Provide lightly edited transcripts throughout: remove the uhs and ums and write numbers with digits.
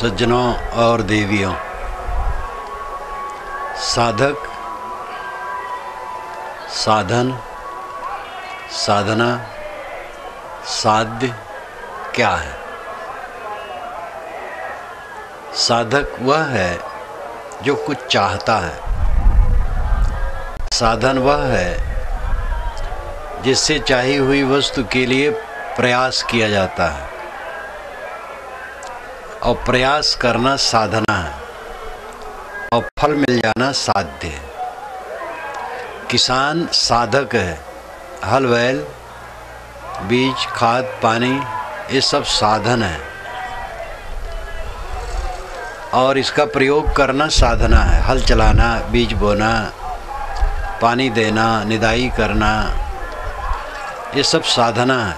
सज्जनों और देवियों, साधक, साधन, साधना, साध्य क्या है? साधक वह है जो कुछ चाहता है। साधन वह है जिससे चाही हुई वस्तु के लिए प्रयास किया जाता है, और प्रयास करना साधना है, और फल मिल जाना साध्य है। किसान साधक है। हल बैल, बीज, खाद, पानी, ये सब साधन है, और इसका प्रयोग करना साधना है। हल चलाना, बीज बोना, पानी देना, निदाई करना, ये सब साधना है।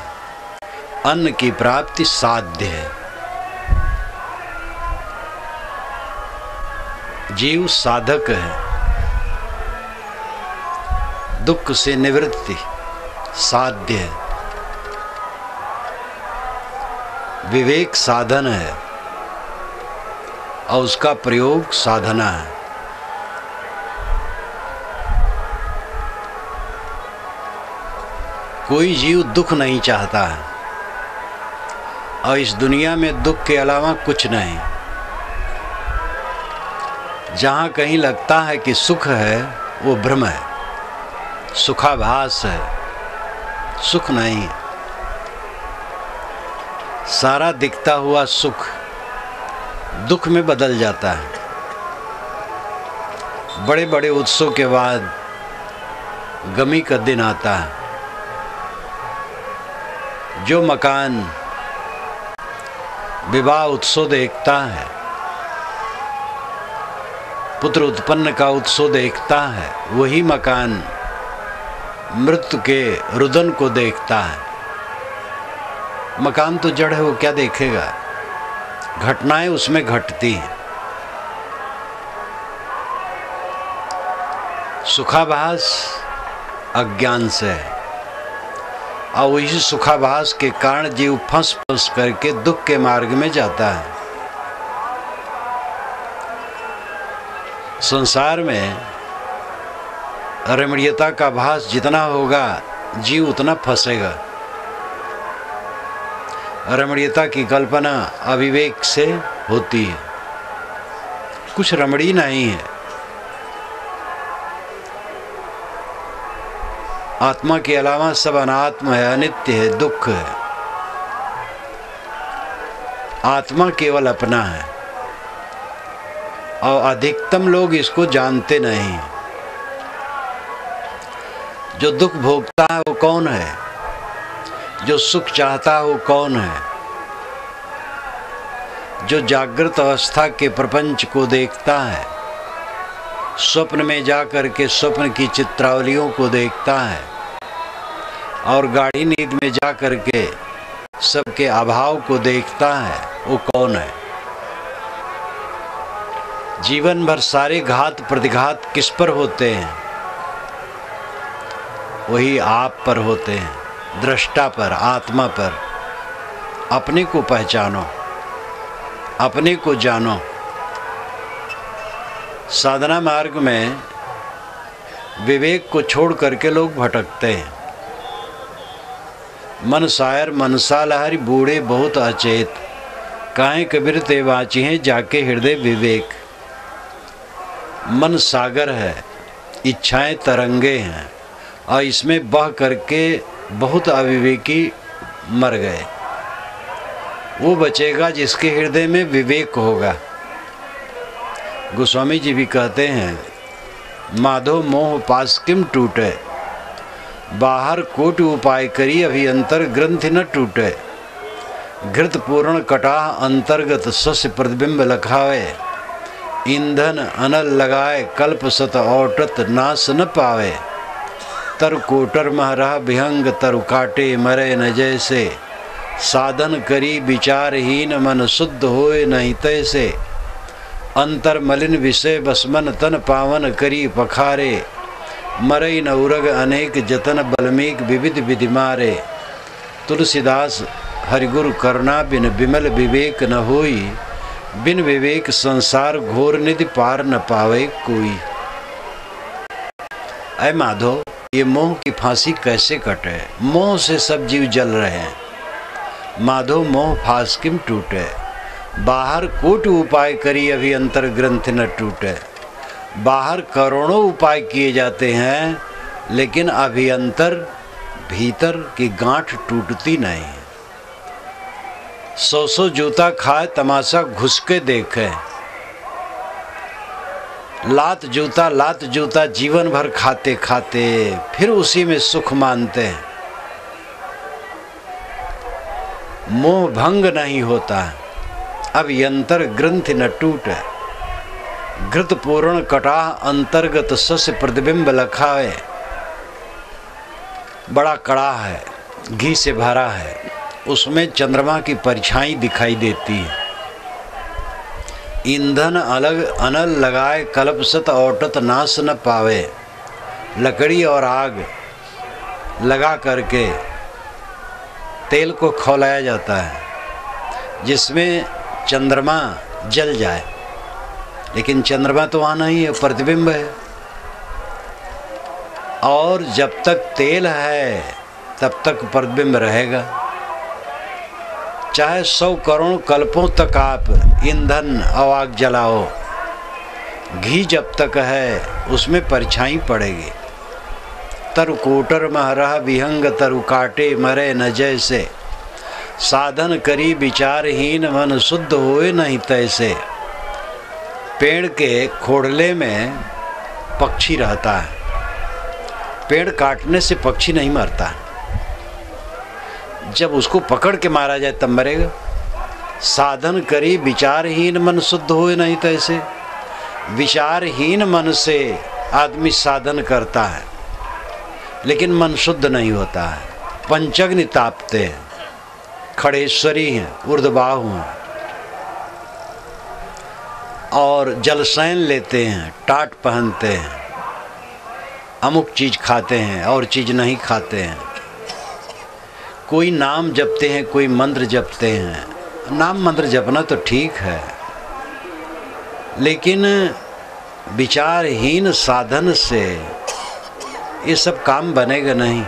अन्न की प्राप्ति साध्य है। जीव साधक है। दुख से निवृत्ति साध्य है। विवेक साधन है, और उसका प्रयोग साधना है। कोई जीव दुख नहीं चाहता है, और इस दुनिया में दुख के अलावा कुछ नहीं। जहाँ कहीं लगता है कि सुख है, वो भ्रम है, सुखाभास है, सुख नहीं है। सारा दिखता हुआ सुख दुख में बदल जाता है। बड़े बड़े उत्सव के बाद गमी का दिन आता है। जो मकान विवाह उत्सव देखता है, पुत्र उत्पन्न का उत्सव देखता है, वही मकान मृत्यु के रुदन को देखता है। मकान तो जड़ है, वो क्या देखेगा? घटनाएं उसमें घटती हैं। सुखाभास अज्ञान से है, और वही सुखाभास के कारण जीव फंस फंस करके दुख के मार्ग में जाता है। संसार में रमणीयता का भास जितना होगा, जीव उतना फंसेगा। रमणीयता की कल्पना अविवेक से होती है। कुछ रमणीय नहीं है। आत्मा के अलावा सब अनात्म है, अनित्य है, दुख है। आत्मा केवल अपना है, और अधिकतम लोग इसको जानते नहीं। जो दुख भोगता है वो कौन है? जो सुख चाहता है वो कौन है? जो जागृत अवस्था के प्रपंच को देखता है, स्वप्न में जाकर के स्वप्न की चित्रावलियों को देखता है, और गाढ़ी नींद में जाकर के सबके अभाव को देखता है, वो कौन है? जीवन भर सारे घात प्रतिघात किस पर होते हैं? वही आप पर होते हैं, दृष्टा पर, आत्मा पर। अपने को पहचानो, अपने को जानो। साधना मार्ग में विवेक को छोड़ करके लोग भटकते हैं। मन सायर मनसा लहरी, बूढ़े बहुत अचेत, काहे कबीर ते वाची हैं जाके हृदय विवेक। मन सागर है, इच्छाएं तरंगे हैं, और इसमें बह करके बहुत अविवेकी मर गए। वो बचेगा जिसके हृदय में विवेक होगा। गोस्वामी जी भी कहते हैं, माधो मोह पास किम टूटे, बाहर कोट उपाय करी अभी अंतर ग्रंथि न टूटे। घृत पूर्ण कटाह अंतर्गत सस्य प्रतिबिंब लखावे, ईंधन अनल लगाए कल्प सत औटत नाश न पावे। तरु कोटर महरह विहंग तरु काटे मरे न जैसे, साधन करी विचारहीन मन शुद्ध होए नहीं तैसे। अंतर मलिन विषय बसमन तन पावन करी पखारे, मरई न उरग अनेक जतन बल्मीक विविध विधि मारे। तुलसीदास हरिगुरु करुणा बिन विमल विवेक न होई, बिन विवेक संसार घोर निधि पार न पावे कोई। ऐ माधो, ये मोह की फांसी कैसे कटे? मोह से सब जीव जल रहे हैं। माधो मोह फांस किम टूटे, बाहर कोट उपाय करी अभी अंतर ग्रंथ न टूटे। बाहर करोड़ों उपाय किए जाते हैं, लेकिन अभियंतर भीतर की गांठ टूटती नहीं। 100 जूता खाए तमाशा घुस के देखे, लात जूता जीवन भर खाते खाते फिर उसी में सुख मानते हैं। मोह भंग नहीं होता, अभियंतर ग्रंथि न टूटे। घृत पूर्ण कटाह अंतर्गत सस प्रतिबिंब लखाए। बड़ा कड़ाह है, घी से भरा है, उसमें चंद्रमा की परछाई दिखाई देती है। ईंधन अलग अनल लगाए कल्पसत औटत नाश न पावे। लकड़ी और आग लगा करके तेल को खौलाया जाता है, जिसमें चंद्रमा जल जाए, लेकिन चंद्रमा तो वहाँ नहीं है, प्रतिबिंब है। और जब तक तेल है तब तक प्रतिबिंब रहेगा। चाहे 100 करोड़ कल्पों तक आप ईंधन और आग जलाओ, घी जब तक है उसमें परछाई पड़ेगी। तरु कोटर महरह विहंग तरु काटे मरे न जैसे। साधन करी विचारहीन मन शुद्ध होए नहीं तैसे। पेड़ के खोड़ले में पक्षी रहता है, पेड़ काटने से पक्षी नहीं मरता, जब उसको पकड़ के मारा जाए तब मरेगा। साधन करी विचारहीन मन शुद्ध होए नहीं तैसे। विचारहीन मन से आदमी साधन करता है, लेकिन मन शुद्ध नहीं होता है। पंचग्नि तापते हैं, खड़ेश्वरी हैं, ऊर्ध्वबाहु हैं, और जलसैन लेते हैं, टाट पहनते हैं, अमुक चीज़ खाते हैं और चीज़ नहीं खाते हैं। कोई नाम जपते हैं, कोई मंत्र जपते हैं। नाम मंत्र जपना तो ठीक है, लेकिन विचारहीन साधन से ये सब काम बनेगा नहीं।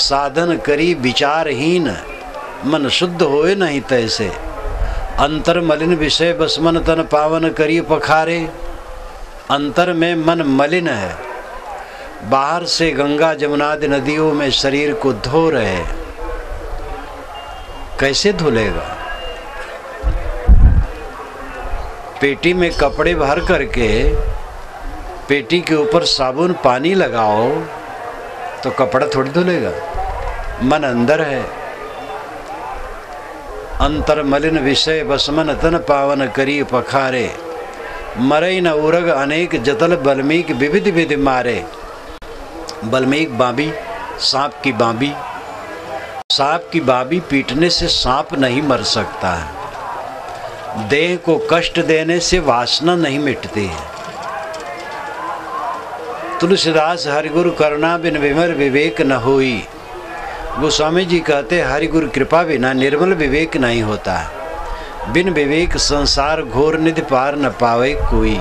साधन करी विचारहीन मन शुद्ध होए नहीं तैसे। अंतर मलिन विषय बस मन तन पावन करी पखारे। अंतर में मन मलिन है, बाहर से गंगा जमुनादि नदियों में शरीर को धो रहे, कैसे धुलेगा? पेटी में कपड़े भर करके पेटी के ऊपर साबुन पानी लगाओ तो कपड़ा थोड़ी धुलेगा। मन अंदर है। अंतर मलिन विषय बसमन तन पावन करी पखारे। मरई न उरग अनेक जतल बल्मीक विविध विधि मारे। बल्मीक बाबी, सांप की बाबी। सांप की बाबी पीटने से सांप नहीं मर सकता है। देह को कष्ट देने से वासना नहीं मिटती है। तुलसीदास हरिगुरु करुणा बिन विमल विवेक न होई। गोस्वामी जी कहते हरिगुरु कृपा बिना निर्मल विवेक नहीं होता है। बिन विवेक संसार घोर निधि पार न पावे कोई।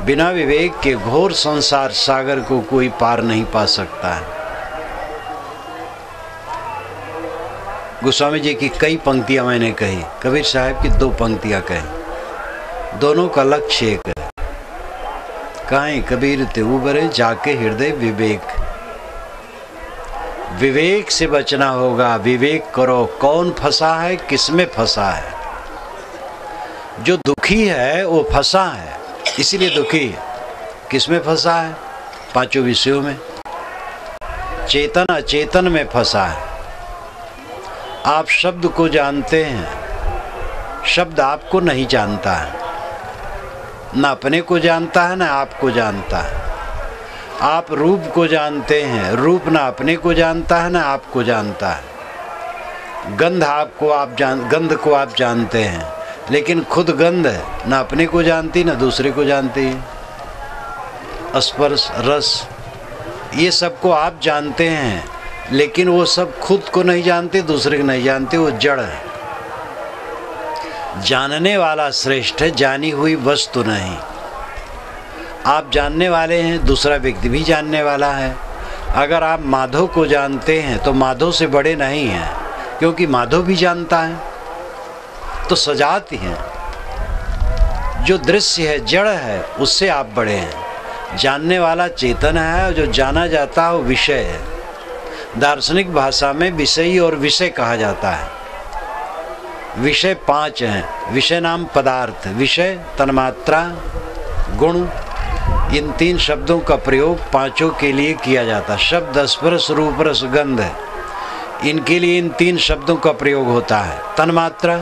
बिना विवेक के घोर संसार सागर को कोई पार नहीं पा सकता है। गोस्वामी जी की कई पंक्तियां मैंने कही, कबीर साहब की 2 पंक्तियां कही, दोनों का लक्ष्य एक है। कहें कबीर ते उबरे जाके हृदय विवेक। विवेक से बचना होगा। विवेक करो, कौन फंसा है, किसमें फंसा है। जो दुखी है वो फंसा है, इसीलिए दुखी है। किसमें फंसा है? 5 विषयों में। चेतन अचेतन में फंसा है। आप शब्द को जानते हैं, शब्द आपको नहीं जानता है, ना अपने को जानता है ना आपको जानता है। आप रूप को जानते हैं, रूप ना अपने को जानता है ना आपको जानता है। गंध गंध को आप जानते हैं, लेकिन खुद गंध ना अपने को जानती ना दूसरे को जानती है। स्पर्श, रस, ये सबको आप जानते हैं, लेकिन वो सब खुद को नहीं जानते, दूसरे को नहीं जानते, वो जड़ है। जानने वाला श्रेष्ठ है, जानी हुई वस्तु नहीं। आप जानने वाले हैं, दूसरा व्यक्ति भी जानने वाला है। अगर आप माधव को जानते हैं तो माधव से बड़े नहीं हैं, क्योंकि माधव भी जानता है, तो सजाती हैं। जो दृश्य है, जड़ है, उससे आप बड़े हैं। जानने वाला चेतन है और जो जाना जाता है वो विषय है। दार्शनिक भाषा में विषयी और विषय कहा जाता है। विषय 5 हैं। विषय नाम पदार्थ, विषय तन्मात्रा, गुण, इन 3 शब्दों का प्रयोग 5 के लिए किया जाता है। शब्द, स्पर्श, रूप, रस, गंध, इनके लिए इन 3 शब्दों का प्रयोग होता है। तन्मात्रा,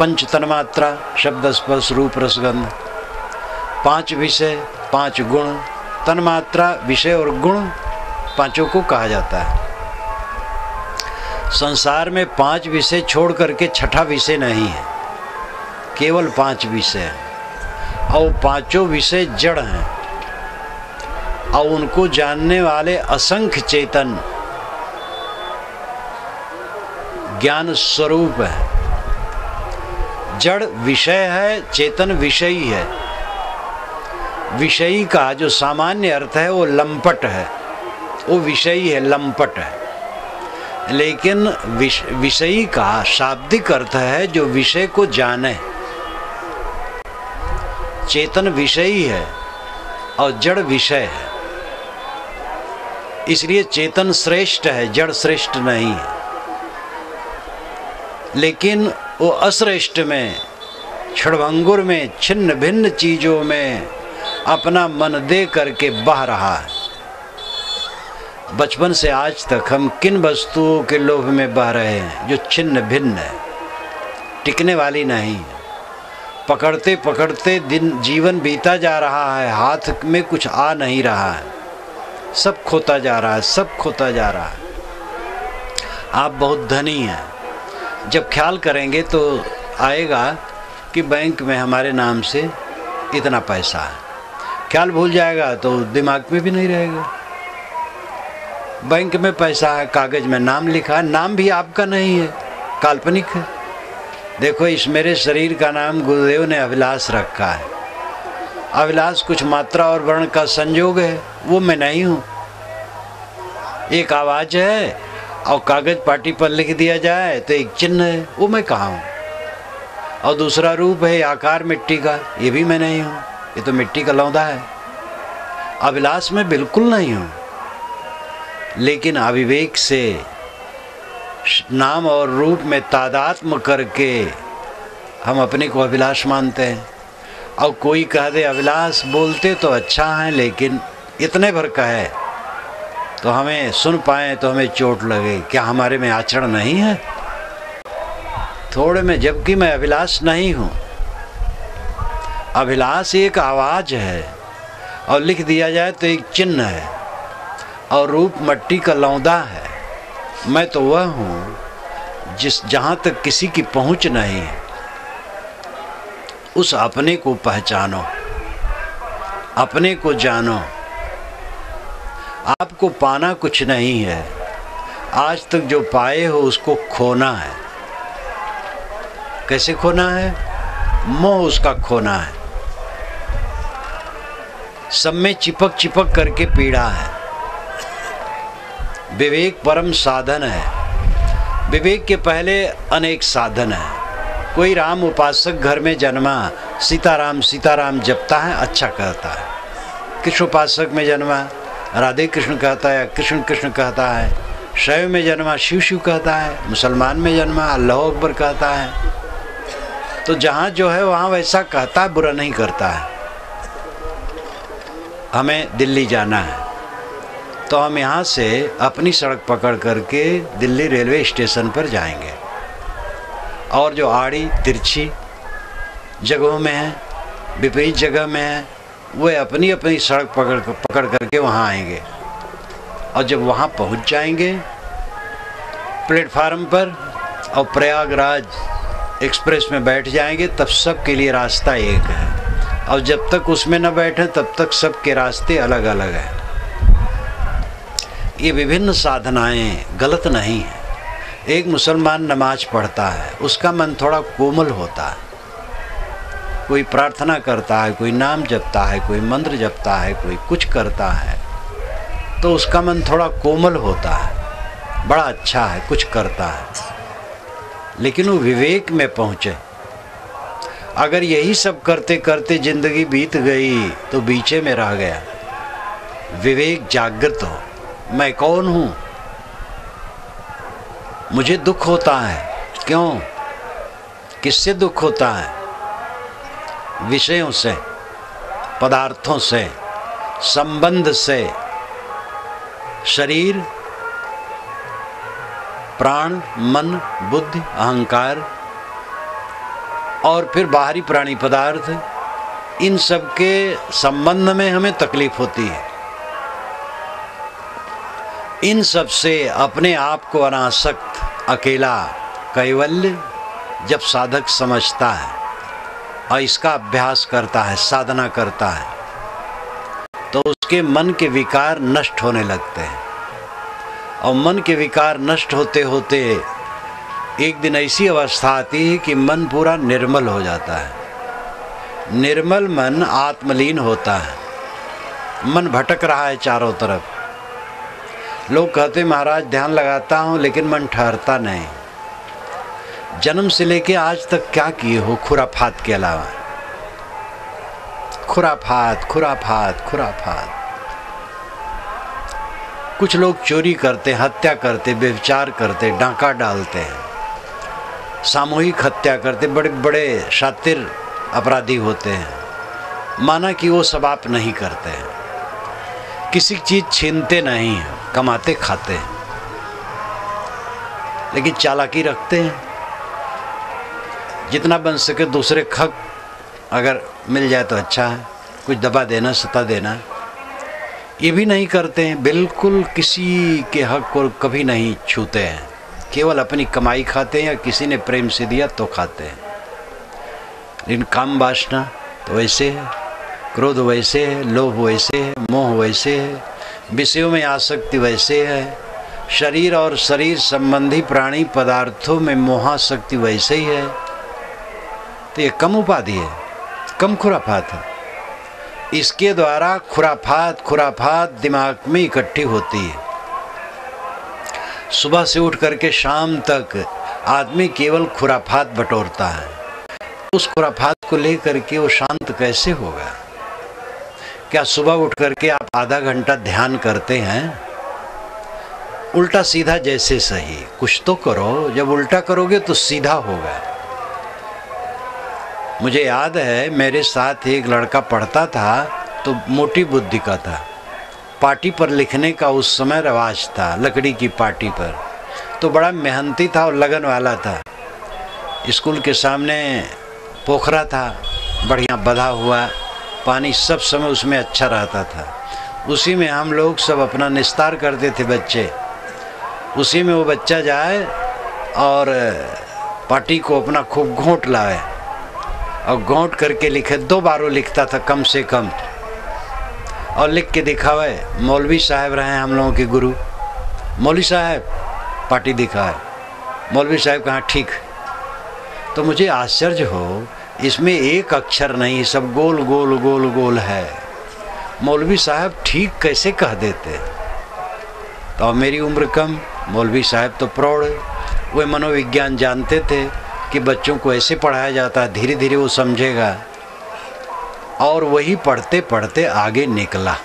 पंच तन्मात्रा, शब्द, स्पर्श, रूप, रस, गंध। 5 विषय, 5 गुण, तन्मात्रा, विषय और गुण, 5 को कहा जाता है। संसार में 5 विषय छोड़ करके छठा विषय नहीं है, केवल 5 विषय हैं। और 5 विषय जड़ हैं और उनको जानने वाले असंख्य चेतन ज्ञान स्वरूप है। जड़ विषय है, चेतन विषयी है। विषयी का जो सामान्य अर्थ है वो लंपट है, वो विषयी है, लंपट है। लेकिन विषयी का शाब्दिक अर्थ है जो विषय को जाने। चेतन विषयी है और जड़ विषय है, इसलिए चेतन श्रेष्ठ है, जड़ श्रेष्ठ नहीं है। लेकिन वो अश्रेष्ठ में, क्षणभंगुर में, छिन्न भिन्न चीजों में अपना मन दे करके बह रहा है। बचपन से आज तक हम किन वस्तुओं के लोभ में बह रहे हैं जो छिन्न भिन्न है, टिकने वाली नहीं है। पकड़ते पकड़ते दिन जीवन बीता जा रहा है, हाथ में कुछ आ नहीं रहा है, सब खोता जा रहा है, सब खोता जा रहा है। आप बहुत धनी हैं, जब ख्याल करेंगे तो आएगा कि बैंक में हमारे नाम से इतना पैसा है। ख्याल भूल जाएगा तो दिमाग में भी नहीं रहेगा। बैंक में पैसा है, कागज में नाम लिखा है, नाम भी आपका नहीं है, काल्पनिक है। देखो, इस मेरे शरीर का नाम गुरुदेव ने अभिलाष रखा है। अभिलाष कुछ मात्रा और वर्ण का संयोग है, वो मैं नहीं हूँ। एक आवाज़ है और कागज पाटी पर लिख दिया जाए तो एक चिन्ह है, वो मैं कहाँ हूँ। और दूसरा रूप है आकार मिट्टी का, ये भी मैं नहीं हूँ, ये तो मिट्टी का लौंदा है। अभिलाष में बिल्कुल नहीं हूँ। लेकिन अविवेक से नाम और रूप में तादात्म्य करके हम अपने को अभिलाष मानते हैं। और कोई कह दे अभिलाष, बोलते तो अच्छा है लेकिन इतने भर का है, तो हमें सुन पाए तो हमें चोट लगे। क्या हमारे में आचरण नहीं है थोड़े में, जबकि मैं अभिलाष नहीं हूँ। अभिलाष एक आवाज़ है और लिख दिया जाए तो एक चिन्ह है, और रूप मट्टी का लौंदा है। मैं तो वह हूँ जहाँ तक किसी की पहुँच नहीं है। उस अपने को पहचानो, अपने को जानो। आपको पाना कुछ नहीं है, आज तक जो पाए हो उसको खोना है। कैसे खोना है? मोह उसका खोना है। सब में चिपक चिपक करके पीड़ा है। विवेक परम साधन है। विवेक के पहले अनेक साधन है। कोई राम उपासक घर में जन्मा, सीताराम सीताराम जपता है, अच्छा कहता है। कृष्ण उपासक में जन्मा, राधे कृष्ण कहता है, कृष्ण कृष्ण कहता है। शैव में जन्मा, शिव शिव कहता है। मुसलमान में जन्मा, अल्लाह अकबर कहता है। तो जहाँ जो है वहाँ वैसा कहता है, बुरा नहीं करता है। हमें दिल्ली जाना है तो हम यहाँ से अपनी सड़क पकड़ करके दिल्ली रेलवे स्टेशन पर जाएंगे, और जो आड़ी तिरछी जगहों में है, विपरीत जगह में है, वे अपनी अपनी सड़क पकड़ करके वहाँ आएंगे। और जब वहाँ पहुँच जाएंगे प्लेटफार्म पर और प्रयागराज एक्सप्रेस में बैठ जाएंगे, तब सबके लिए रास्ता एक है। और जब तक उसमें न बैठे तब तक सबके रास्ते अलग अलग हैं। ये विभिन्न साधनाएं गलत नहीं है, एक मुसलमान नमाज पढ़ता है, उसका मन थोड़ा कोमल होता है। कोई प्रार्थना करता है, कोई नाम जपता है, कोई मंत्र जपता है, कोई कुछ करता है, तो उसका मन थोड़ा कोमल होता है, बड़ा अच्छा है, कुछ करता है। लेकिन वो विवेक में पहुँचे। अगर यही सब करते करते जिंदगी बीत गई तो बीचे में रह गया। विवेक जागृत हो, मैं कौन हूँ, मुझे दुख होता है, क्यों, किससे दुख होता है? विषयों से, पदार्थों से, संबंध से, शरीर, प्राण, मन, बुद्धि, अहंकार और फिर बाहरी प्राणी पदार्थ, इन सब के संबंध में हमें तकलीफ होती है। इन सब से अपने आप को अनासक्त, अकेला, कैवल्य जब साधक समझता है और इसका अभ्यास करता है, साधना करता है, तो उसके मन के विकार नष्ट होने लगते हैं। और मन के विकार नष्ट होते होते एक दिन ऐसी अवस्था आती है कि मन पूरा निर्मल हो जाता है। निर्मल मन आत्मलीन होता है। मन भटक रहा है चारों तरफ। लोग कहते महाराज ध्यान लगाता हूँ लेकिन मन ठहरता नहीं। जन्म से लेके आज तक क्या किए हो खुराफात के अलावा? खुराफात खुराफात खुराफात। कुछ लोग चोरी करते, हत्या करते, व्यभिचार करते, डांका डालते हैं, सामूहिक हत्या करते, बड़े बड़े शातिर अपराधी होते हैं। माना कि वो सब आप नहीं करते हैं, किसी चीज़ छीनते नहीं हैं, कमाते खाते हैं, लेकिन चालाकी रखते हैं। जितना बन सके दूसरे हक अगर मिल जाए तो अच्छा है, कुछ दबा देना, सता देना, ये भी नहीं करते हैं। बिल्कुल किसी के हक को कभी नहीं छूते हैं, केवल अपनी कमाई खाते हैं या किसी ने प्रेम से दिया तो खाते हैं। लेकिन काम वासना तो वैसे है, क्रोध वैसे है, लोभ वैसे है, मोह वैसे है, विषयों में आसक्ति वैसे है, शरीर और शरीर संबंधी प्राणी पदार्थों में मोहासक्ति वैसे ही है। तो ये कम उपाधि है, कम खुराफात है। इसके द्वारा खुराफात दिमाग में इकट्ठी होती है। सुबह से उठ करके शाम तक आदमी केवल खुराफात बटोरता है। उस खुराफात को लेकर के वो शांत कैसे होगा? क्या सुबह उठ करके आप आधा घंटा ध्यान करते हैं? उल्टा सीधा जैसे सही, कुछ तो करो। जब उल्टा करोगे तो सीधा होगा। मुझे याद है मेरे साथ एक लड़का पढ़ता था तो मोटी बुद्धि का था। पार्टी पर लिखने का उस समय रवाज था, लकड़ी की पार्टी पर। तो बड़ा मेहनती था और लगन वाला था। स्कूल के सामने पोखरा था, बढ़िया बधा हुआ, पानी सब समय उसमें अच्छा रहता था। उसी में हम लोग सब अपना निस्तार करते थे बच्चे। उसी में वो बच्चा जाए और पार्टी को अपना खूब घोंट लाए और घोंट करके लिखे। 2 बारों लिखता था कम से कम, और लिख के दिखावे। मौलवी साहब रहे हम लोगों के गुरु। मौलवी साहब पार्टी दिखाए। मौलवी साहब कहाँ ठीक। तो मुझे आश्चर्य हो, इसमें एक अक्षर नहीं, सब गोल गोल गोल गोल है। मौलवी साहब ठीक कैसे कह देते? तो मेरी उम्र कम, मौलवी साहब तो प्रौढ़। वे मनोविज्ञान जानते थे कि बच्चों को ऐसे पढ़ाया जाता है, धीरे धीरे वो समझेगा। और वही पढ़ते पढ़ते आगे निकला।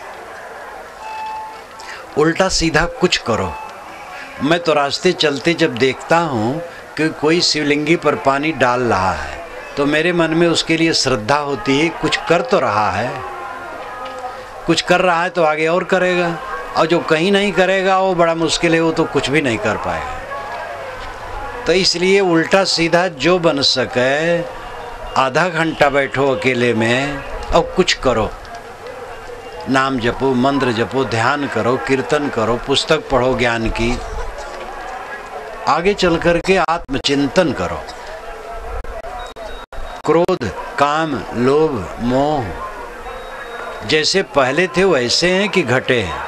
उल्टा सीधा कुछ करो। मैं तो रास्ते चलते जब देखता हूँ कि कोई शिवलिंगी पर पानी डाल रहा है तो मेरे मन में उसके लिए श्रद्धा होती है, कुछ कर तो रहा है। कुछ कर रहा है तो आगे और करेगा, और जो कहीं नहीं करेगा वो बड़ा मुश्किल है, वो तो कुछ भी नहीं कर पाएगा। तो इसलिए उल्टा सीधा जो बन सके, आधा घंटा बैठो अकेले में और कुछ करो। नाम जपो, मंत्र जपो, ध्यान करो, कीर्तन करो, पुस्तक पढ़ो ज्ञान की। आगे चल कर के आत्मचिंतन करो। क्रोध, काम, लोभ, मोह जैसे पहले थे वैसे हैं कि घटे हैं?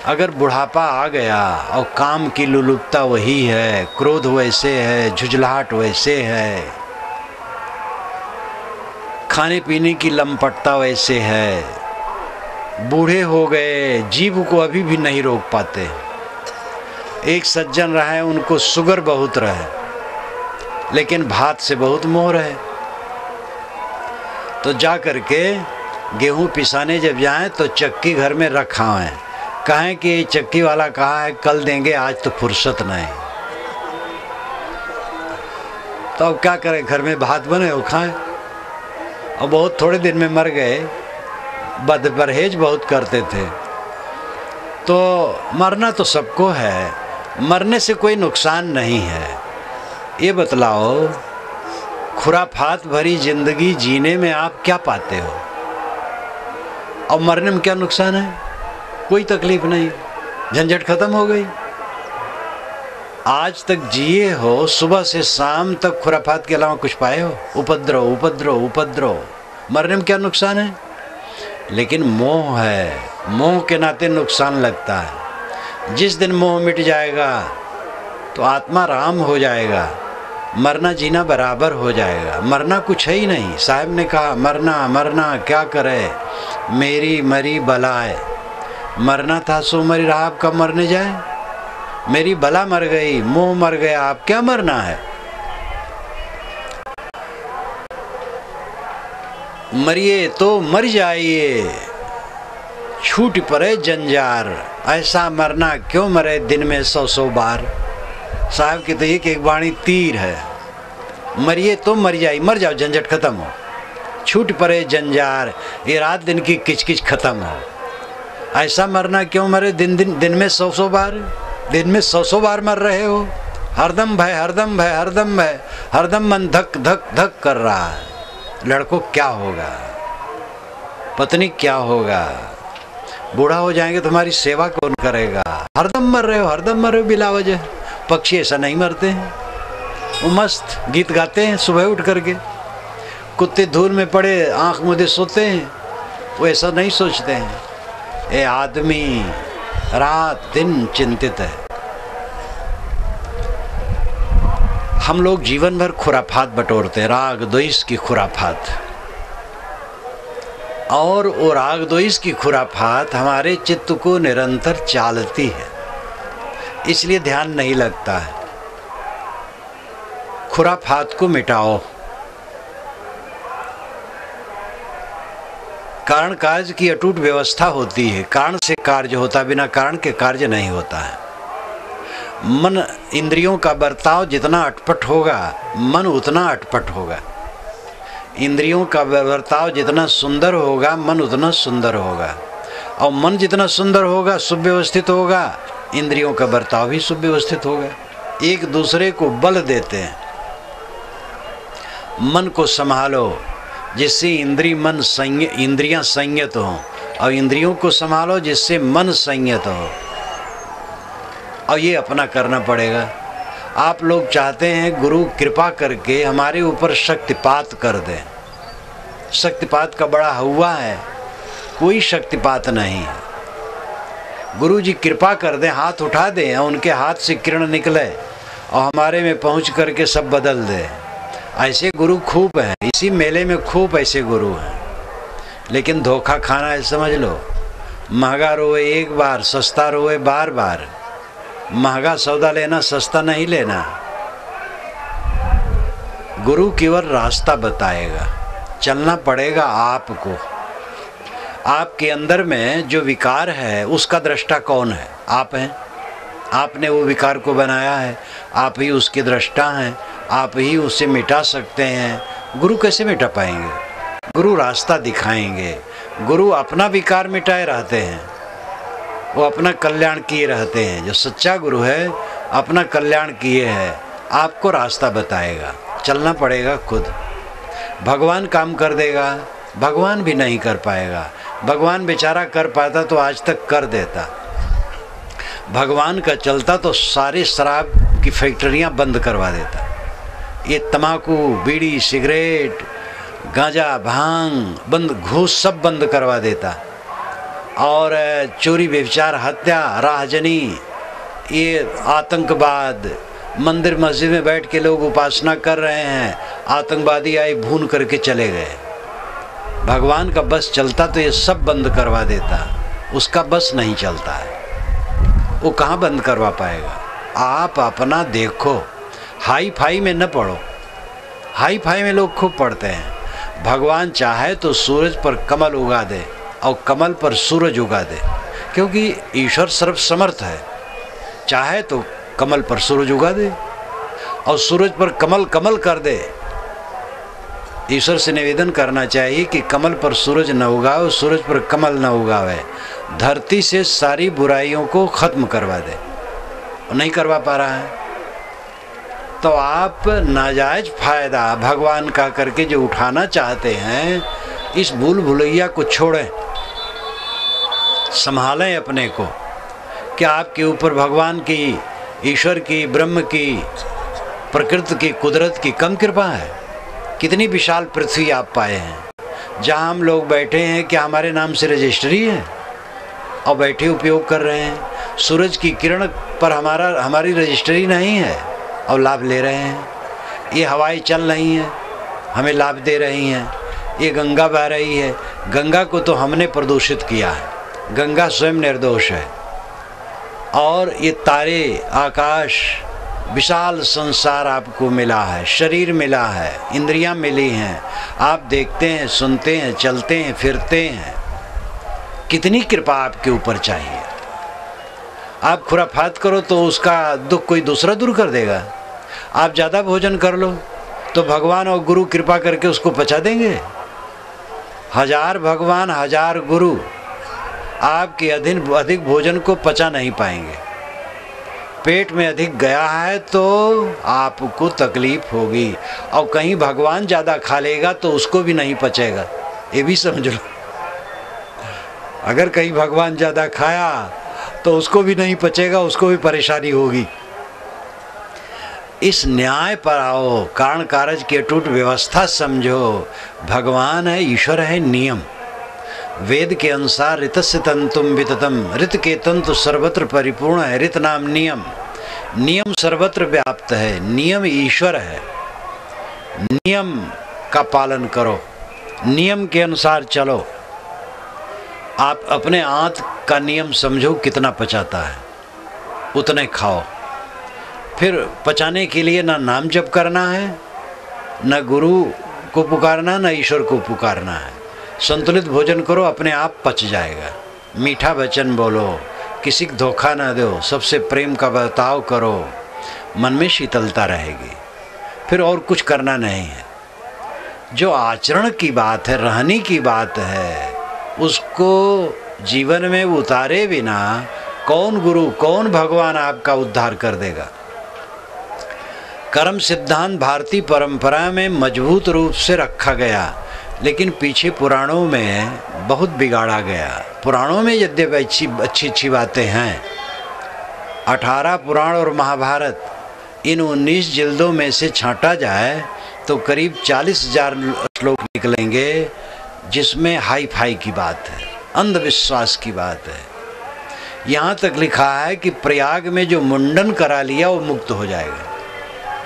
अगर बुढ़ापा आ गया और काम की लुलुपता वही है, क्रोध वैसे है, झुझलाहट वैसे है, खाने पीने की लंपटता वैसे है, बूढ़े हो गए, जीभ को अभी भी नहीं रोक पाते। एक सज्जन रहे, उनको शुगर बहुत रहे, लेकिन भात से बहुत मोह रहे। तो जा करके गेहूं पिसाने जब जाएं तो चक्की घर में रखा है, कहें कि चक्की वाला कहा है कल देंगे, आज तो फुर्सत नहीं। तो अब क्या करें, घर में भात बने वो खाएं। और बहुत थोड़े दिन में मर गए। बदपरहेज बहुत करते थे। तो मरना तो सबको है, मरने से कोई नुकसान नहीं है। ये बतलाओ, खुराफात भरी जिंदगी जीने में आप क्या पाते हो और मरने में क्या नुकसान है? कोई तकलीफ नहीं, झंझट खत्म हो गई। आज तक जिए हो, सुबह से शाम तक खुराफात के अलावा कुछ पाए हो? उपद्रव उपद्रव उपद्रव, मरने में क्या नुकसान है? लेकिन मोह है, मोह के नाते नुकसान लगता है। जिस दिन मोह मिट जाएगा तो आत्मा राम हो जाएगा, मरना जीना बराबर हो जाएगा। मरना कुछ है ही नहीं। साहब ने कहा मरना मरना क्या करे, मेरी मरी बलाए, मरना था सो मरी रहा, अब कब मरने जाए। मेरी बला मर गई, मोह मर गया, आप क्या मरना है। मरिए तो मर जाइए, छूट पड़े जंजार, ऐसा मरना क्यों मरे दिन में 100 बार। साहब की तो एक वाणी तीर है, मरिए तो मर जाइए, मर जाओ, झंझट खत्म हो, छूट पड़े जंजार, ये रात दिन की किचकिच खत्म हो। ऐसा मरना क्यों मरे दिन में 100 बार, दिन में 100 बार मर रहे हो। हरदम भय हरदम भय हरदम भय, हरदम मन धक धक धक कर रहा है। लड़कों क्या होगा, पत्नी क्या होगा, बूढ़ा हो जाएंगे तुम्हारी सेवा कौन करेगा। हरदम मर रहे हो, हरदम मर रहे हो बिला वजह। पक्षी ऐसा नहीं मरते हैं, वो मस्त गीत गाते हैं सुबह उठ करके। कुत्ते धूल में पड़े आंख मुझे सोते हैं, वो ऐसा नहीं सोचते हैं। ये आदमी रात दिन चिंतित है। हम लोग जीवन भर खुराफात बटोरते हैं, राग द्वेष की खुराफात, और वो राग द्वेष की खुराफात हमारे चित्त को निरंतर चालती है, इसलिए ध्यान नहीं लगता है। खुराफात को मिटाओ। कारण कार्य की अटूट व्यवस्था होती है, कारण से कार्य होता, बिना कारण के कार्य नहीं होता है। मन इंद्रियों का बर्ताव जितना अटपट होगा, मन उतना अटपट होगा। इंद्रियों का बर्ताव जितना सुंदर होगा, मन उतना सुंदर होगा। और मन जितना सुंदर होगा, सुव्यवस्थित होगा, इंद्रियों का बर्ताव भी सुव्यवस्थित होगा। एक दूसरे को बल देते हैं। मन को संभालो जिससे इंद्रियां संयत हों, और इंद्रियों को संभालो जिससे मन संयत हो। और ये अपना करना पड़ेगा। आप लोग चाहते हैं गुरु कृपा करके हमारे ऊपर शक्तिपात कर दें। शक्तिपात का बड़ा हुआ है, कोई शक्तिपात नहीं है। गुरु जी कृपा कर दें, हाथ उठा दें और उनके हाथ से किरण निकले और हमारे में पहुंच करके सब बदल दे। ऐसे गुरु खूब हैं, इसी मेले में खूब ऐसे गुरु हैं। लेकिन धोखा खाना है, समझ लो। महंगा रोए एक बार, सस्ता रोए बार बार। महंगा सौदा लेना, सस्ता नहीं लेना। गुरु केवल रास्ता बताएगा, चलना पड़ेगा आपको। आपके अंदर में जो विकार है उसका दृष्टा कौन है? आप हैं। आपने वो विकार को बनाया है, आप ही उसके दृष्टा हैं, आप ही उसे मिटा सकते हैं। गुरु कैसे मिटा पाएंगे? गुरु रास्ता दिखाएंगे। गुरु अपना विकार मिटाए रहते हैं, वो अपना कल्याण किए रहते हैं। जो सच्चा गुरु है अपना कल्याण किए है, आपको रास्ता बताएगा। चलना पड़ेगा खुद। भगवान काम कर देगा, भगवान भी नहीं कर पाएगा। भगवान बेचारा कर पाता तो आज तक कर देता। भगवान का चलता तो सारे शराब की फैक्ट्रियां बंद करवा देता। ये तम्बाकू, बीड़ी, सिगरेट, गांजा, भांग बंद, घूस सब बंद करवा देता। और चोरी व्यभिचार हत्या राहजनी, ये आतंकवाद, मंदिर मस्जिद में बैठ के लोग उपासना कर रहे हैं, आतंकवादी आए भून करके चले गए। भगवान का बस चलता तो ये सब बंद करवा देता, उसका बस नहीं चलता है, वो कहाँ बंद करवा पाएगा। आप अपना देखो, हाई फाई में न पढ़ो, हाई फाई में लोग खूब पढ़ते हैं। भगवान चाहे तो सूरज पर कमल उगा दे और कमल पर सूरज उगा दे, क्योंकि ईश्वर सर्वसमर्थ है। चाहे तो कमल पर सूरज उगा दे और सूरज पर कमल कमल कर दे। ईश्वर से निवेदन करना चाहिए कि कमल पर सूरज न उगाओ, सूरज पर कमल न उगावे, धरती से सारी बुराइयों को खत्म करवा दे। नहीं करवा पा रहा है तो आप नाजायज फायदा भगवान का करके जो उठाना चाहते हैं, इस भूल भुलैया को छोड़ें, संभालें अपने को। क्या आपके ऊपर भगवान की, ईश्वर की, ब्रह्म की, प्रकृति की, कुदरत की कम कृपा है? कितनी विशाल पृथ्वी आप पाए हैं। जहाँ हम लोग बैठे हैं क्या हमारे नाम से रजिस्ट्री है और बैठे उपयोग कर रहे हैं? सूरज की किरण पर हमारी रजिस्ट्री नहीं है और लाभ ले रहे हैं। ये हवाएं चल रही हैं, हमें लाभ दे रही हैं। ये गंगा बह रही है, गंगा को तो हमने प्रदूषित किया है, गंगा स्वयं निर्दोष है। और ये तारे, आकाश, विशाल संसार आपको मिला है, शरीर मिला है, इंद्रियां मिली हैं, आप देखते हैं, सुनते हैं, चलते हैं, फिरते हैं। कितनी कृपा आपके ऊपर चाहिए। आप खुराफात करो तो उसका दुख कोई दूसरा दूर कर देगा। आप ज़्यादा भोजन कर लो तो भगवान और गुरु कृपा करके उसको पचा देंगे। हजार भगवान हजार गुरु आपके अधिक भोजन को पचा नहीं पाएंगे। पेट में अधिक गया है तो आपको तकलीफ होगी, और कहीं भगवान ज़्यादा खा लेगा तो उसको भी नहीं पचेगा, ये भी समझ लो। अगर कहीं भगवान ज़्यादा खाया तो उसको भी नहीं पचेगा, उसको भी परेशानी होगी। इस न्याय पर आओ, कारण कारज की अटूट व्यवस्था समझो। भगवान है, ईश्वर है, नियम। वेद के अनुसार ऋतस्य तंतुम विततम, ऋत के तंतु सर्वत्र परिपूर्ण है। ऋत नाम नियम, नियम सर्वत्र व्याप्त है। नियम ईश्वर है, नियम का पालन करो, नियम के अनुसार चलो। आप अपने आंत का नियम समझो, कितना पचाता है उतने खाओ। फिर पचाने के लिए ना नाम जप करना है, न गुरु को पुकारना, न ईश्वर को पुकारना है। संतुलित भोजन करो, अपने आप पच जाएगा। मीठा वचन बोलो, किसी को धोखा ना दो, सबसे प्रेम का बर्ताव करो, मन में शीतलता रहेगी। फिर और कुछ करना नहीं है। जो आचरण की बात है, रहने की बात है, उसको जीवन में उतारे बिना कौन गुरु, कौन भगवान आपका उद्धार कर देगा। कर्म सिद्धांत भारतीय परंपरा में मजबूत रूप से रखा गया, लेकिन पीछे पुराणों में बहुत बिगाड़ा गया। पुराणों में यद्यपि अच्छी बातें हैं, 18 पुराण और महाभारत, इन 19 जिल्दों में से छांटा जाए तो करीब 40,000 श्लोक निकलेंगे, जिसमें हाई फाई की बात है, अंधविश्वास की बात है। यहाँ तक लिखा है कि प्रयाग में जो मुंडन करा लिया वो मुक्त हो जाएगा।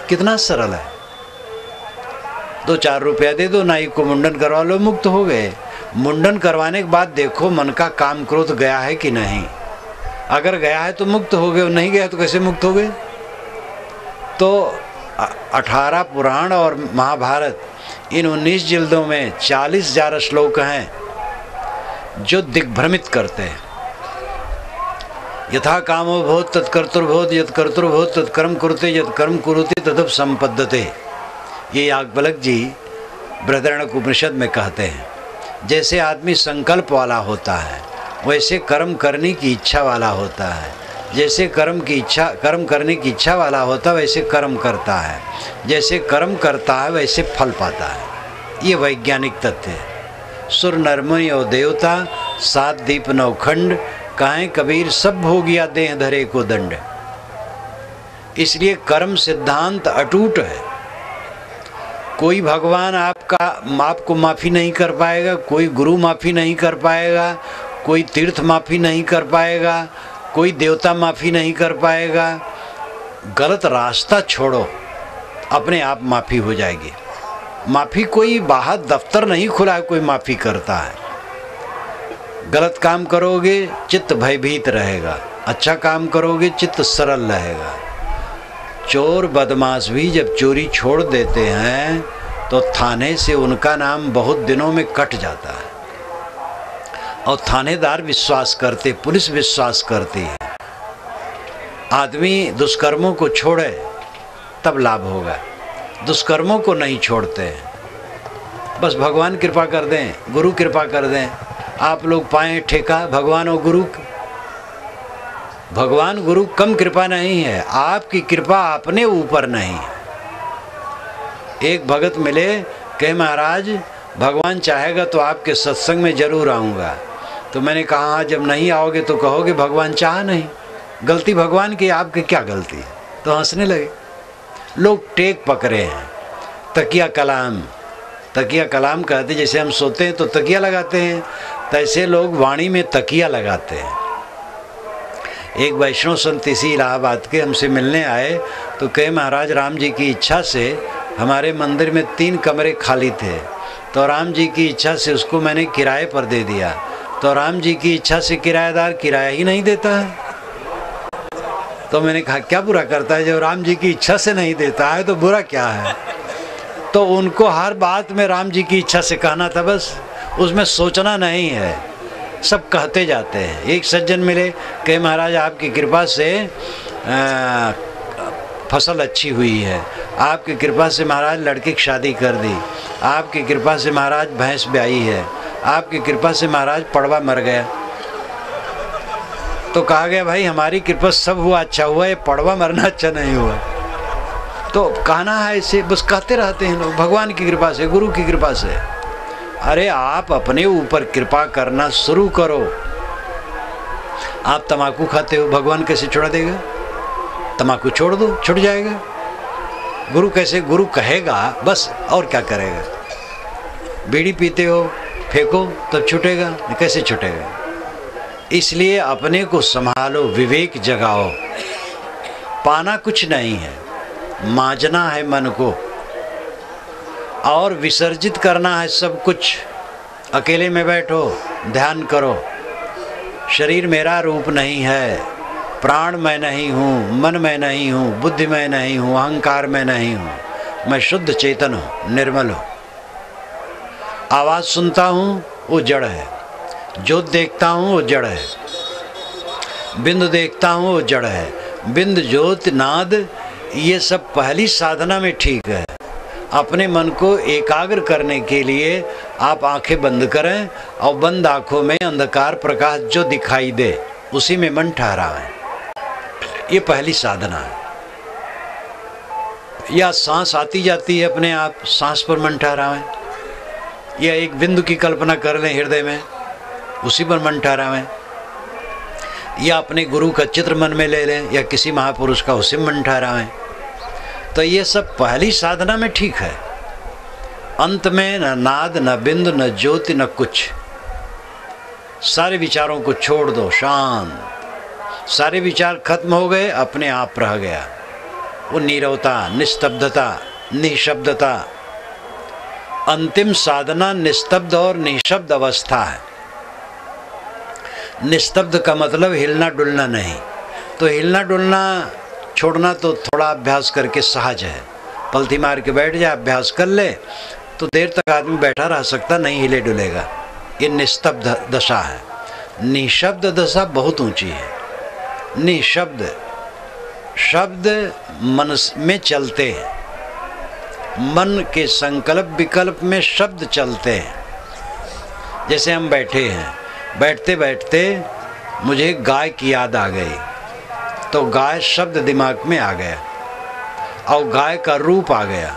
कितना सरल है। 2-4 रुपया दे दो, नाई को मुंडन करवा लो, मुक्त हो गए। मुंडन करवाने के बाद देखो मन का काम क्रोध गया है कि नहीं। अगर गया है तो मुक्त हो गए, नहीं गया तो कैसे मुक्त हो गए। तो 18 पुराण और महाभारत, इन 19 जिल्दों में 40,000 श्लोक हैं जो दिग्भ्रमित करते हैं। यथा कामो भूत तत्कर्तुर्भूत, यत् कर्तुर्भूत तत्कर्म कुरुते, यत् कर्म कुरुते तदप संपद्यते। ये याज्ञवल्क्य जी बृहदारण्यक उपनिषद में कहते हैं। जैसे आदमी संकल्प वाला होता है, वैसे कर्म करने की इच्छा वाला होता है। जैसे कर्म करने की इच्छा वाला होता है, वैसे कर्म करता है। जैसे कर्म करता है, वैसे फल पाता है। ये वैज्ञानिक तथ्य है। सुर नर मुनि और देवता, 7 दीप 9 खंड, कहें कबीर सब हो गया देह धरे को दंड। इसलिए कर्म सिद्धांत अटूट है। कोई भगवान आपको माफ़ी नहीं कर पाएगा, कोई गुरु माफ़ी नहीं कर पाएगा, कोई तीर्थ माफ़ी नहीं कर पाएगा, कोई देवता माफ़ी नहीं कर पाएगा। गलत रास्ता छोड़ो, अपने आप माफ़ी हो जाएगी। माफ़ी कोई बाहर दफ्तर नहीं खुला है, कोई माफ़ी करता है। गलत काम करोगे चित्त भयभीत रहेगा, अच्छा काम करोगे चित्त सरल रहेगा। चोर बदमाश भी जब चोरी छोड़ देते हैं तो थाने से उनका नाम बहुत दिनों में कट जाता है, और थानेदार विश्वास करते, पुलिस विश्वास करती है। आदमी दुष्कर्मों को छोड़े तब लाभ होगा, दुष्कर्मों को नहीं छोड़ते हैं। बस भगवान कृपा कर दें, गुरु कृपा कर दें, आप लोग पाएं ठेका भगवान और गुरु। भगवान गुरु कम कृपा नहीं है, आपकी कृपा अपने ऊपर नहीं है। एक भगत मिले, कहे महाराज भगवान चाहेगा तो आपके सत्संग में जरूर आऊँगा। तो मैंने कहा जब नहीं आओगे तो कहोगे भगवान चाहा नहीं, गलती भगवान की, आपकी क्या गलती है। तो हंसने लगे। लोग टेक पकड़े हैं, तकिया कलाम, तकिया कलाम कहते, जैसे हम सोते हैं तो तकिया लगाते हैं, तैसे लोग वाणी में तकिया लगाते हैं। एक वैष्णव संत इसी इलाहाबाद के हमसे मिलने आए तो कहे महाराज राम जी की इच्छा से हमारे मंदिर में 3 कमरे खाली थे, तो राम जी की इच्छा से उसको मैंने किराए पर दे दिया। तो राम जी की इच्छा से किराएदार किराया ही नहीं देता है। तो मैंने कहा क्या बुरा करता है, जब राम जी की इच्छा से नहीं देता है तो बुरा क्या है। तो उनको हर बात में राम जी की इच्छा से कहना था, बस उसमें सोचना नहीं है, सब कहते जाते हैं। एक सज्जन मिले, कहे महाराज आपकी कृपा से फसल अच्छी हुई है, आपकी कृपा से महाराज लड़के की शादी कर दी, आपकी कृपा से महाराज भैंस ब्याई है, आपकी कृपा से महाराज पड़वा मर गया। तो कहा गया भाई हमारी कृपा सब हुआ अच्छा हुआ, ये पड़वा मरना अच्छा नहीं हुआ। तो कहना है इसे, बस कहते रहते हैं लोग भगवान की कृपा से, गुरु की कृपा से। अरे आप अपने ऊपर कृपा करना शुरू करो। आप तम्बाकू खाते हो, भगवान कैसे छुड़ा देगा? तम्बाकू छोड़ दो, छूट जाएगा। गुरु कैसे, गुरु कहेगा बस, और क्या करेगा। बीड़ी पीते हो, फेंको तब छूटेगा, कैसे छूटेगा। इसलिए अपने को संभालो, विवेक जगाओ। पाना कुछ नहीं है, मांजना है मन को और विसर्जित करना है सब कुछ। अकेले में बैठो, ध्यान करो, शरीर मेरा रूप नहीं है, प्राण मैं नहीं हूँ, मन मैं नहीं हूँ, बुद्धि मैं नहीं हूँ, अहंकार मैं नहीं हूँ, मैं शुद्ध चेतन हूँ, निर्मल हूँ। आवाज़ सुनता हूँ वो जड़ है, ज्योत देखता हूँ वो जड़ है, बिंद देखता हूँ वो जड़ है। बिंद ज्योत नाद ये सब पहली साधना में ठीक है। अपने मन को एकाग्र करने के लिए आप आंखें बंद करें और बंद आंखों में अंधकार प्रकाश जो दिखाई दे उसी में मन ठहराएं। ये पहली साधना है। या सांस आती जाती है अपने आप, सांस पर मन ठहराएं। या एक बिंदु की कल्पना कर लें हृदय में, उसी पर मन ठहराएं। या अपने गुरु का चित्र मन में ले लें या किसी महापुरुष का, उसी में मन ठहराएं। तो ये सब पहली साधना में ठीक है। अंत में न नाद, न बिंद, न ज्योति, न कुछ। सारे विचारों को छोड़ दो, शांत। सारे विचार खत्म हो गए, अपने आप रह गया वो नीरवता, निस्तब्धता, निशब्दता। अंतिम साधना निस्तब्ध और निशब्द अवस्था है। निस्तब्ध का मतलब हिलना डुलना नहीं। तो हिलना डुलना छोड़ना तो थोड़ा अभ्यास करके सहज है। पलथी मार के बैठ जाए, अभ्यास कर ले तो देर तक आदमी बैठा रह सकता, नहीं हिले डुलेगा। ये निस्तब्ध दशा है। निशब्द दशा बहुत ऊंची है। निशब्द शब्द मन में चलते हैं, मन के संकल्प विकल्प में शब्द चलते हैं। जैसे हम बैठे हैं, बैठते बैठते मुझे गाय की याद आ गई, तो गाय शब्द दिमाग में आ गया और गाय का रूप आ गया,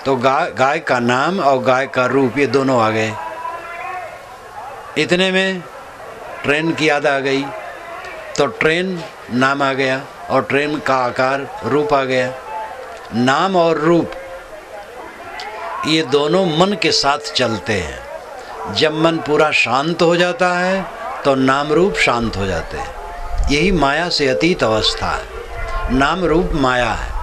तो गाय का नाम और गाय का रूप ये दोनों आ गए। इतने में ट्रेन की याद आ गई, तो ट्रेन नाम आ गया और ट्रेन का आकार रूप आ गया। नाम और रूप ये दोनों मन के साथ चलते हैं। जब मन पूरा शांत हो जाता है तो नाम रूप शांत हो जाते हैं। यही माया से अतीत अवस्था है। नाम रूप माया है।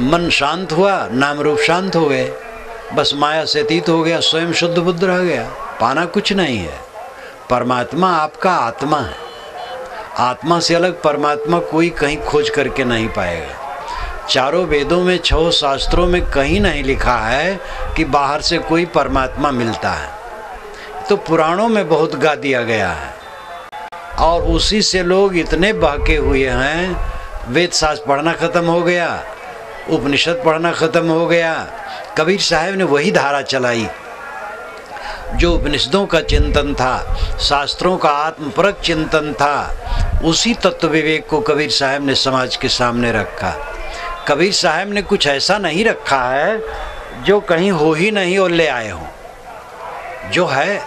मन शांत हुआ, नाम रूप शांत हो गए, बस माया से अतीत हो गया, स्वयं शुद्ध बुद्ध रह गया। पाना कुछ नहीं है। परमात्मा आपका आत्मा है। आत्मा से अलग परमात्मा कोई कहीं खोज करके नहीं पाएगा। चारों वेदों में, 6 शास्त्रों में कहीं नहीं लिखा है कि बाहर से कोई परमात्मा मिलता है। तो पुराणों में बहुत गा दिया गया है और उसी से लोग इतने बहके हुए हैं। वेद शास्त्र पढ़ना खत्म हो गया, उपनिषद पढ़ना खत्म हो गया। कबीर साहब ने वही धारा चलाई जो उपनिषदों का चिंतन था, शास्त्रों का आत्मपरक चिंतन था। उसी तत्व विवेक को कबीर साहब ने समाज के सामने रखा। कबीर साहब ने कुछ ऐसा नहीं रखा है जो कहीं हो ही नहीं और ले आए हों। जो है,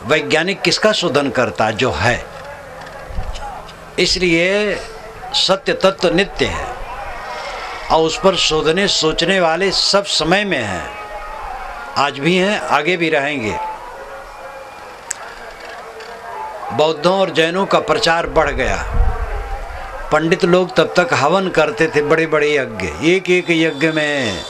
वैज्ञानिक किसका शोधन करता? जो है। इसलिए सत्य तत्व नित्य है और उस पर शोधने सोचने वाले सब समय में हैं, आज भी हैं, आगे भी रहेंगे। बौद्धों और जैनों का प्रचार बढ़ गया। पंडित लोग तब तक हवन करते थे, बड़े बड़े यज्ञ, एक एक यज्ञ में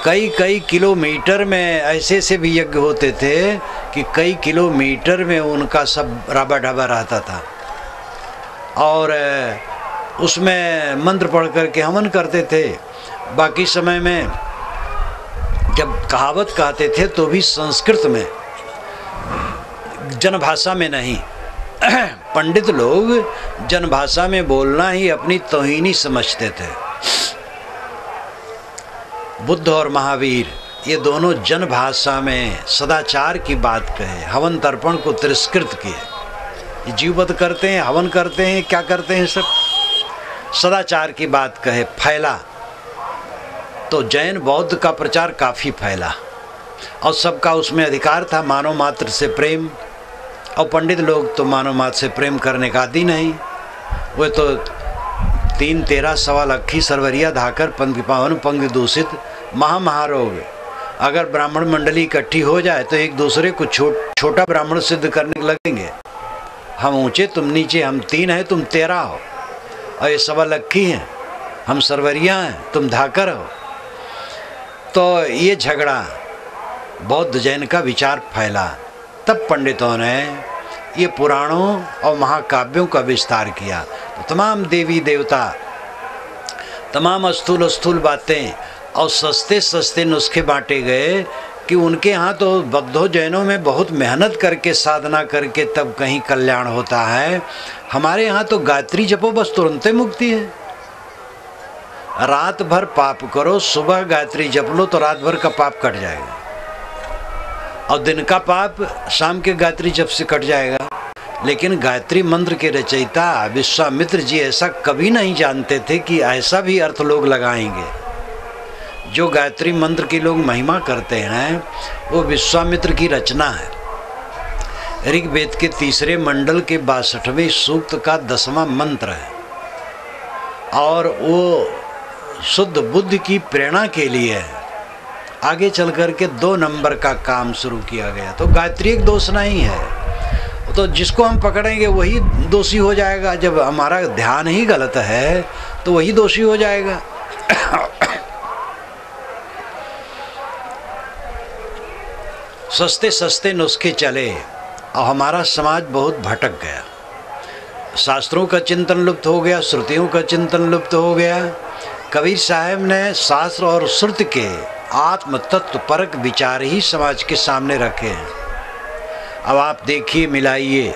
कई किलोमीटर में ऐसे ऐसे भी यज्ञ होते थे कि कई किलोमीटर में उनका सब राबा ढाबा रहता था और उसमें मंत्र पढ़ करके हवन करते थे। बाकी समय में जब कहावत कहते थे तो भी संस्कृत में, जनभाषा में नहीं। पंडित लोग जनभाषा में बोलना ही अपनी तौहीनी समझते थे। बुद्ध और महावीर ये दोनों जनभाषा में सदाचार की बात कहे, हवन तर्पण को तिरस्कृत किए। जीववध करते हैं, हवन करते हैं, क्या करते हैं, सब सदाचार की बात कहे, फैला। तो जैन बौद्ध का प्रचार काफ़ी फैला और सबका उसमें अधिकार था, मानव मात्र से प्रेम। और पंडित लोग तो मानव मात्र से प्रेम करने का आदि नहीं। वो तो 3, 13 सवा लखी सरवरिया धाकर पंथ पावन पंग दूषित महारोग। अगर ब्राह्मण मंडली इकट्ठी हो जाए तो एक दूसरे को छोटा ब्राह्मण सिद्ध करने लगेंगे। हम ऊंचे, तुम नीचे, हम 3 हैं, तुम 13 हो, और ये सवा लखी हैं, हम सरवरिया हैं, तुम धाकर हो। तो ये झगड़ा बौद्ध जैन का विचार फैला। तब पंडितों ने ये पुराणों और महाकाव्यों का विस्तार किया। तो तमाम देवी देवता, तमाम स्थूल बातें और सस्ते नुस्खे बांटे गए कि उनके यहाँ तो बौद्धों जैनों में बहुत मेहनत करके, साधना करके तब कहीं कल्याण होता है। हमारे यहाँ तो गायत्री जपो बस तुरंत मुक्ति है। रात भर पाप करो, सुबह गायत्री जप लो तो रात भर का पाप कट जाएगा और दिन का पाप शाम के गायत्री जप से कट जाएगा। लेकिन गायत्री मंत्र के रचयिता विश्वामित्र जी ऐसा कभी नहीं जानते थे कि ऐसा भी अर्थ लोग लगाएंगे। जो गायत्री मंत्र की लोग महिमा करते हैं वो विश्वामित्र की रचना है। ऋग्वेद के 3 मंडल के 62वें सूक्त का 10वां मंत्र है और वो शुद्ध बुद्धि की प्रेरणा के लिए है। आगे चल कर के 2 नंबर का काम शुरू किया गया। तो गायत्री एक दोष नहीं है, तो जिसको हम पकड़ेंगे वही दोषी हो जाएगा। जब हमारा ध्यान ही गलत है तो वही दोषी हो जाएगा। सस्ते नुस्खे चले और हमारा समाज बहुत भटक गया। शास्त्रों का चिंतन लुप्त हो गया, श्रुतियों का चिंतन लुप्त हो गया। कबीर साहब ने शास्त्र और श्रुति के आत्म तत्व परक विचार ही समाज के सामने रखे हैं। अब आप देखिए, मिलाइए।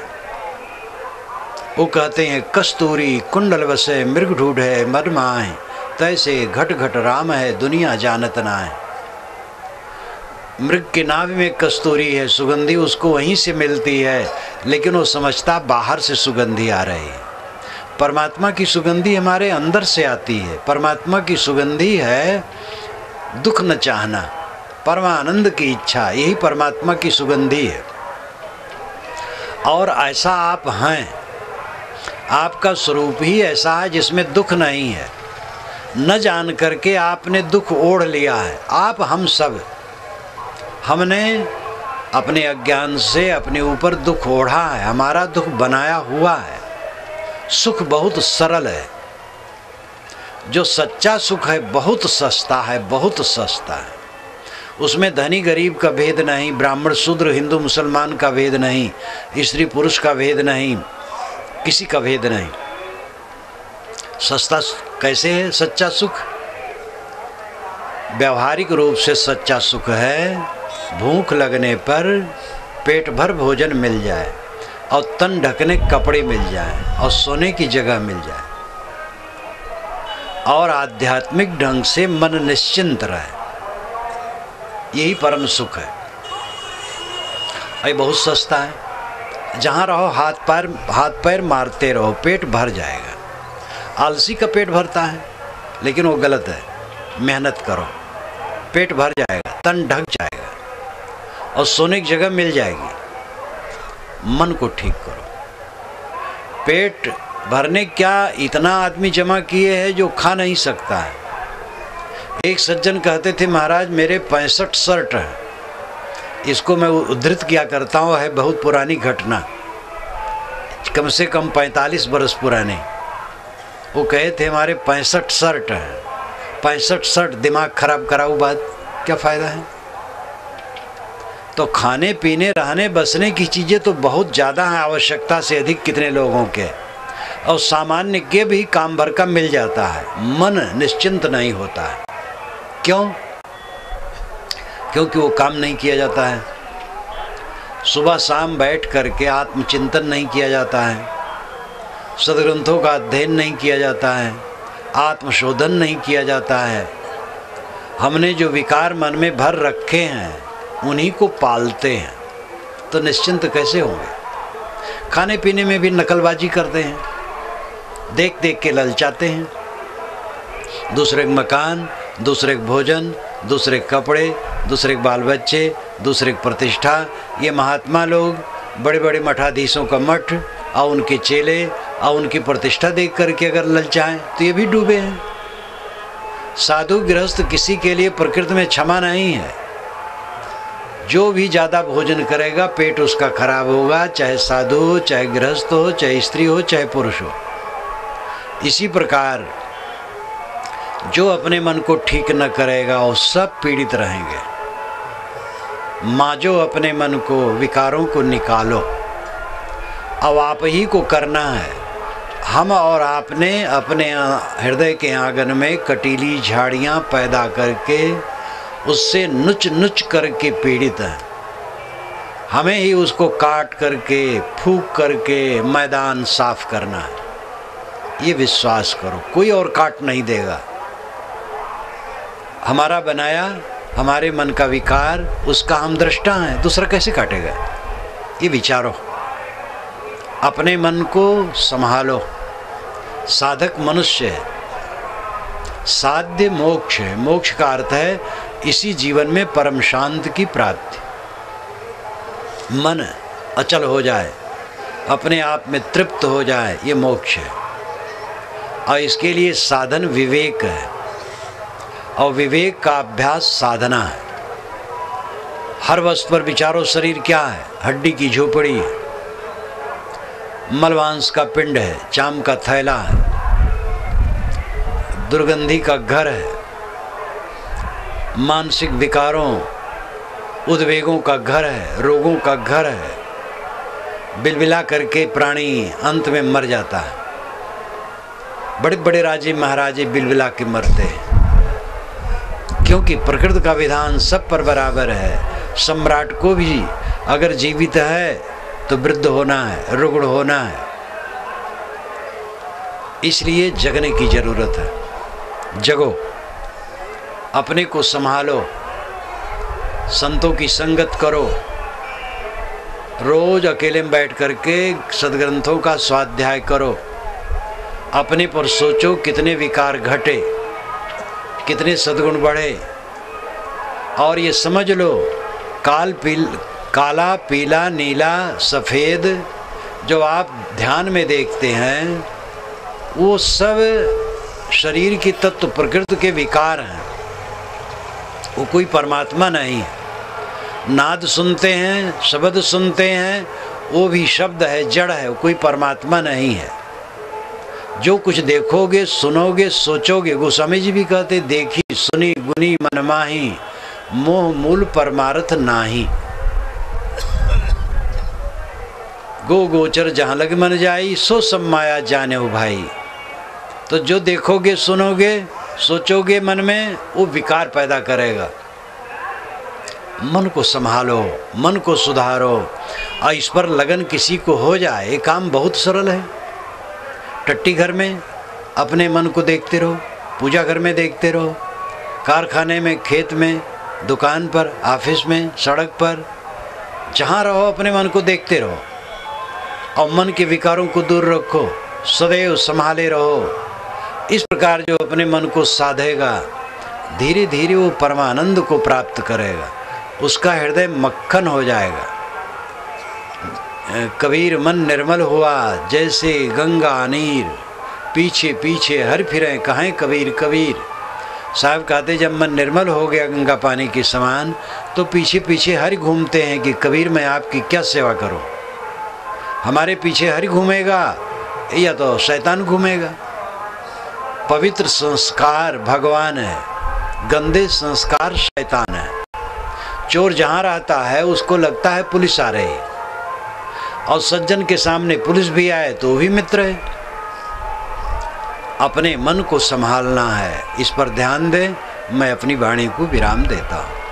वो कहते हैं कस्तूरी कुंडल वसे मृग ढूढ़े मरमाए, तैसे घट घट राम है दुनिया जानत ना है। मृग के नाभि में कस्तूरी है, सुगंधी उसको वहीं से मिलती है, लेकिन वो समझता बाहर से सुगंधी आ रही है। परमात्मा की सुगंधी हमारे अंदर से आती है। परमात्मा की सुगंधी है दुख न चाहना, परमानंद की इच्छा, यही परमात्मा की सुगंधी है। और ऐसा आप हैं, आपका स्वरूप ही ऐसा है जिसमें दुख नहीं है। न जान करके आपने दुख ओढ़ लिया है। आप, हम सब, हमने अपने अज्ञान से अपने ऊपर दुख ओढ़ा है, हमारा दुख बनाया हुआ है। सुख बहुत सरल है, जो सच्चा सुख है बहुत सस्ता है, बहुत सस्ता है। उसमें धनी गरीब का भेद नहीं, ब्राह्मण शूद्र हिंदू मुसलमान का भेद नहीं, स्त्री पुरुष का भेद नहीं, किसी का भेद नहीं। सस्ता कैसे है सच्चा सुख? व्यवहारिक रूप से सच्चा सुख है भूख लगने पर पेट भर भोजन मिल जाए और तन ढकने कपड़े मिल जाए और सोने की जगह मिल जाए और आध्यात्मिक ढंग से मन निश्चिंत रहे, यही परम सुख है। ये बहुत सस्ता है। जहाँ रहो हाथ पैर मारते रहो, पेट भर जाएगा। आलसी का पेट भरता है, लेकिन वो गलत है। मेहनत करो, पेट भर जाएगा, तन ढक जाएगा और सोने की जगह मिल जाएगी। मन को ठीक करो। पेट भरने क्या इतना आदमी जमा किए हैं जो खा नहीं सकता है। एक सज्जन कहते थे, महाराज मेरे 65 शर्ट हैं। इसको मैं उद्धृत किया करता हूँ, है बहुत पुरानी घटना, कम से कम 45 बरस पुराने। वो कहे थे हमारे 65 शर्ट हैं। 65 शर्ट, दिमाग खराब कराऊ बात, क्या फ़ायदा है? तो खाने पीने रहने बसने की चीज़ें तो बहुत ज़्यादा हैं, आवश्यकता से अधिक कितने लोगों के, और सामान्य के भी काम भर का मिल जाता है। मन निश्चिंत नहीं होता है। क्यों? क्योंकि वो काम नहीं किया जाता है। सुबह शाम बैठ करके आत्मचिंतन नहीं किया जाता है, सदग्रंथों का अध्ययन नहीं किया जाता है, आत्मशोधन नहीं किया जाता है। हमने जो विकार मन में भर रखे हैं उन्हीं को पालते हैं, तो निश्चिंत कैसे होंगे? खाने पीने में भी नकलबाजी करते हैं, देख देख के ललचाते हैं। दूसरे के मकान, दूसरे के भोजन, दूसरे के कपड़े, दूसरे के बाल बच्चे, दूसरे की प्रतिष्ठा। ये महात्मा लोग बड़े बड़े मठाधीशों का मठ और उनके चेले और उनकी प्रतिष्ठा देख करके अगर ललचाएं तो ये भी डूबे हैं। साधु गृहस्थ किसी के लिए प्रकृति में क्षमा नहीं है। जो भी ज़्यादा भोजन करेगा पेट उसका खराब होगा, चाहे साधु हो, चाहे गृहस्थ हो, चाहे स्त्री हो, चाहे पुरुष हो। इसी प्रकार जो अपने मन को ठीक न करेगा वो सब पीड़ित रहेंगे। माँजो अपने मन को, विकारों को निकालो। अब आप ही को करना है। हम और आपने अपने हृदय के आंगन में कटीली झाड़ियाँ पैदा करके उससे नुच नुच करके पीड़ित हैं। हमें ही उसको काट करके फूंक करके मैदान साफ करना है। ये विश्वास करो, कोई और काट नहीं देगा। हमारा बनाया हमारे मन का विकार, उसका हम दृष्टा हैं, दूसरा कैसे काटेगा? ये विचारो, अपने मन को संभालो। साधक मनुष्य है, साध्य मोक्ष है। मोक्ष का अर्थ है इसी जीवन में परम शांति की प्राप्ति। मन अचल हो जाए, अपने आप में तृप्त हो जाए, ये मोक्ष है। और इसके लिए साधन विवेक है, और विवेक का अभ्यास साधना है। हर वस्तु पर विचारो, शरीर क्या है? हड्डी की झोपड़ी है, मलवांस का पिंड है, चाम का थैला है, दुर्गंधी का घर है, मानसिक विकारों उद्वेगों का घर है, रोगों का घर है। बिलबिला करके प्राणी अंत में मर जाता है। बड़े बड़े राजे महाराजे बिलबिला के मरते हैं, क्योंकि प्रकृति का विधान सब पर बराबर है। सम्राट को भी अगर जीवित है तो वृद्ध होना है, रुग्ण होना है। इसलिए जगने की जरूरत है। जगो, अपने को संभालो, संतों की संगत करो। रोज अकेले में बैठ करके सदग्रंथों का स्वाध्याय करो। अपने पर सोचो कितने विकार घटे, कितने सद्गुण बढ़े। और ये समझ लो, काला पीला नीला सफ़ेद जो आप ध्यान में देखते हैं वो सब शरीर की तत्व प्रकृति के विकार हैं, वो कोई परमात्मा नहीं है। नाद सुनते हैं, शब्द सुनते हैं, वो भी शब्द है, जड़ है, कोई परमात्मा नहीं है। जो कुछ देखोगे, सुनोगे, सोचोगे, गोस्वामी जी भी कहते देखी सुनी गुनी मन माही, मोह मूल परमार्थ नाही। गो गोचर जहाँ लग मन जाई, सो सब माया जाने हो भाई। तो जो देखोगे, सुनोगे, सोचोगे मन में, वो विकार पैदा करेगा। मन को संभालो, मन को सुधारो, और इस पर लगन किसी को हो जाए, ये काम बहुत सरल है। टट्टी घर में अपने मन को देखते रहो, पूजा घर में देखते रहो, कारखाने में, खेत में, दुकान पर, ऑफिस में, सड़क पर, जहाँ रहो अपने मन को देखते रहो और मन के विकारों को दूर रखो, सदैव संभाले रहो। इस प्रकार जो अपने मन को साधेगा, धीरे धीरे वो परमानंद को प्राप्त करेगा, उसका हृदय मक्खन हो जाएगा। कबीर मन निर्मल हुआ जैसे गंगा नीर, पीछे पीछे हर फिरें कहें कबीर कबीर। साहब कहते जब मन निर्मल हो गया गंगा पानी के समान, तो पीछे पीछे हर घूमते हैं कि कबीर मैं आपकी क्या सेवा करूं। हमारे पीछे हर घूमेगा या तो शैतान घूमेगा। पवित्र संस्कार भगवान है, गंदे संस्कार शैतान है। चोर जहाँ रहता है उसको लगता है पुलिस आ रही, और सज्जन के सामने पुलिस भी आए तो वो भी मित्र है। अपने मन को संभालना है, इस पर ध्यान दें। मैं अपनी वाणी को विराम देता हूँ।